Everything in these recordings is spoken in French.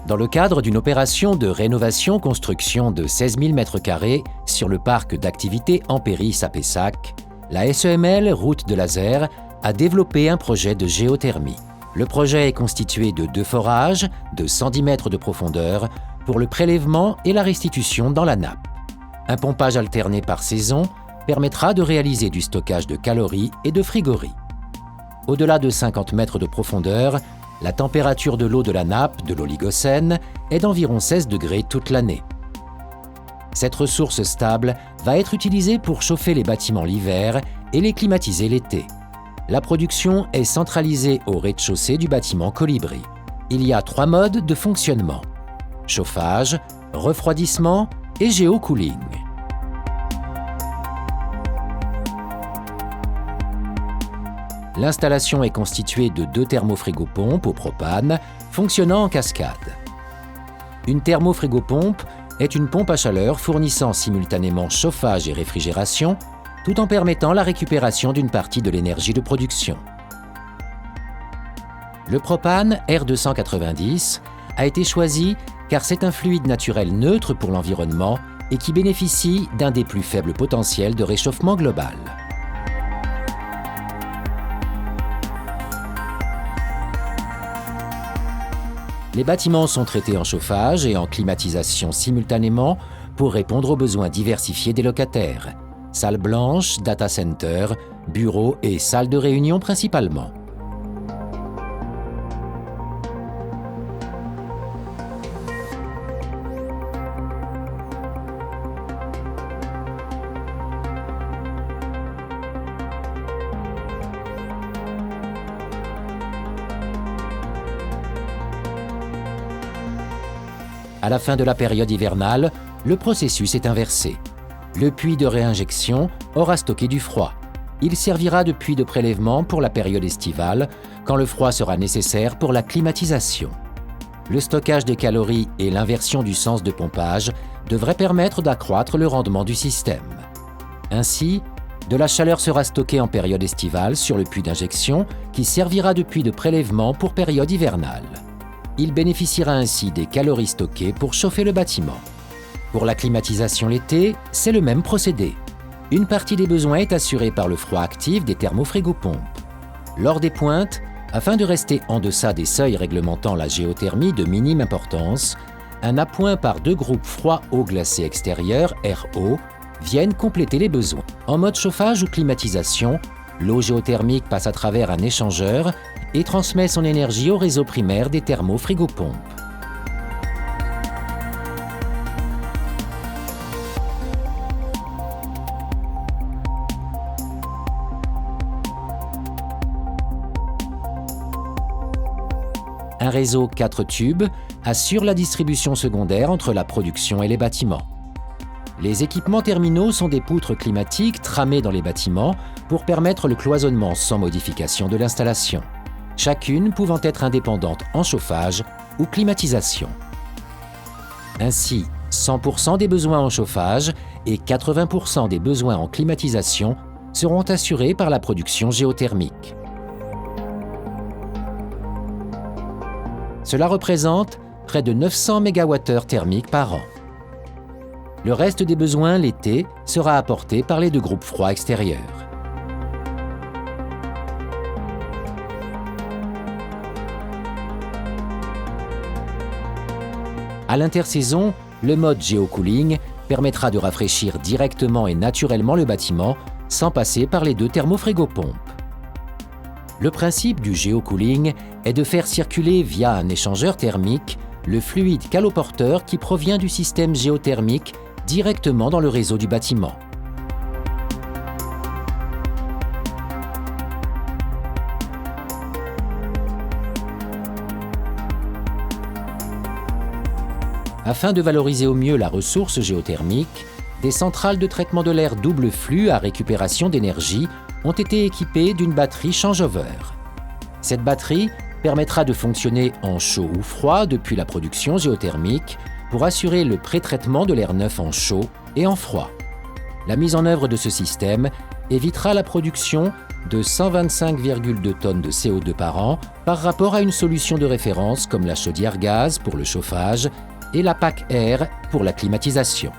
Dans le cadre d'une opération de rénovation-construction de 16 000 m² sur le parc d'activités Ampéris à Pessac, la SEML Route de Laser a développé un projet de géothermie. Le projet est constitué de 2 forages de 110 mètres de profondeur pour le prélèvement et la restitution dans la nappe. Un pompage alterné par saison permettra de réaliser du stockage de calories et de frigories. Au-delà de 50 mètres de profondeur, la température de l'eau de la nappe de l'Oligocène est d'environ 16 degrés toute l'année. Cette ressource stable va être utilisée pour chauffer les bâtiments l'hiver et les climatiser l'été. La production est centralisée au rez-de-chaussée du bâtiment Colibri. Il y a 3 modes de fonctionnement: chauffage, refroidissement et géocooling. L'installation est constituée de 2 thermofrigopompes au propane fonctionnant en cascade. Une thermofrigopompe est une pompe à chaleur fournissant simultanément chauffage et réfrigération, tout en permettant la récupération d'une partie de l'énergie de production. Le propane R290 a été choisi car c'est un fluide naturel neutre pour l'environnement et qui bénéficie d'un des plus faibles potentiels de réchauffement global. Les bâtiments sont traités en chauffage et en climatisation simultanément pour répondre aux besoins diversifiés des locataires. Salles blanches, data centers, bureaux et salles de réunion principalement. À la fin de la période hivernale, le processus est inversé. Le puits de réinjection aura stocké du froid. Il servira de puits de prélèvement pour la période estivale, quand le froid sera nécessaire pour la climatisation. Le stockage des calories et l'inversion du sens de pompage devraient permettre d'accroître le rendement du système. Ainsi, de la chaleur sera stockée en période estivale sur le puits d'injection qui servira de puits de prélèvement pour période hivernale. Il bénéficiera ainsi des calories stockées pour chauffer le bâtiment. Pour la climatisation l'été, c'est le même procédé. Une partie des besoins est assurée par le froid actif des thermofrigopompes. Lors des pointes, afin de rester en deçà des seuils réglementant la géothermie de minime importance, un appoint par 2 groupes froid-eau glacé extérieur, RO, viennent compléter les besoins. En mode chauffage ou climatisation, l'eau géothermique passe à travers un échangeur et transmet son énergie au réseau primaire des thermofrigopompes. Un réseau 4 tubes assure la distribution secondaire entre la production et les bâtiments. Les équipements terminaux sont des poutres climatiques tramées dans les bâtiments pour permettre le cloisonnement sans modification de l'installation, chacune pouvant être indépendante en chauffage ou climatisation. Ainsi, 100% des besoins en chauffage et 80% des besoins en climatisation seront assurés par la production géothermique. Cela représente près de 900 MWh thermiques par an. Le reste des besoins l'été sera apporté par les 2 groupes froids extérieurs. À l'intersaison, le mode géocooling permettra de rafraîchir directement et naturellement le bâtiment sans passer par les 2 thermofrigopompes. Le principe du géocooling est de faire circuler via un échangeur thermique le fluide caloporteur qui provient du système géothermique directement dans le réseau du bâtiment. Afin de valoriser au mieux la ressource géothermique, des centrales de traitement de l'air double flux à récupération d'énergie ont été équipées d'une batterie changeover. Cette batterie permettra de fonctionner en chaud ou froid depuis la production géothermique pour assurer le pré-traitement de l'air neuf en chaud et en froid. La mise en œuvre de ce système évitera la production de 125,2 tonnes de CO2 par an par rapport à une solution de référence comme la chaudière gaz pour le chauffage et la PAC air pour la climatisation.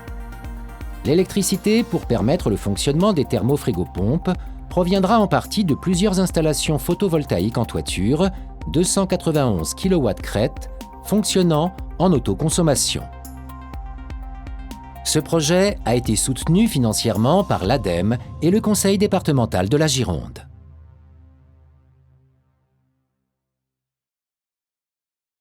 L'électricité pour permettre le fonctionnement des thermofrigopompes proviendra en partie de plusieurs installations photovoltaïques en toiture, 291 kW crête, fonctionnant en autoconsommation. Ce projet a été soutenu financièrement par l'ADEME et le Conseil départemental de la Gironde.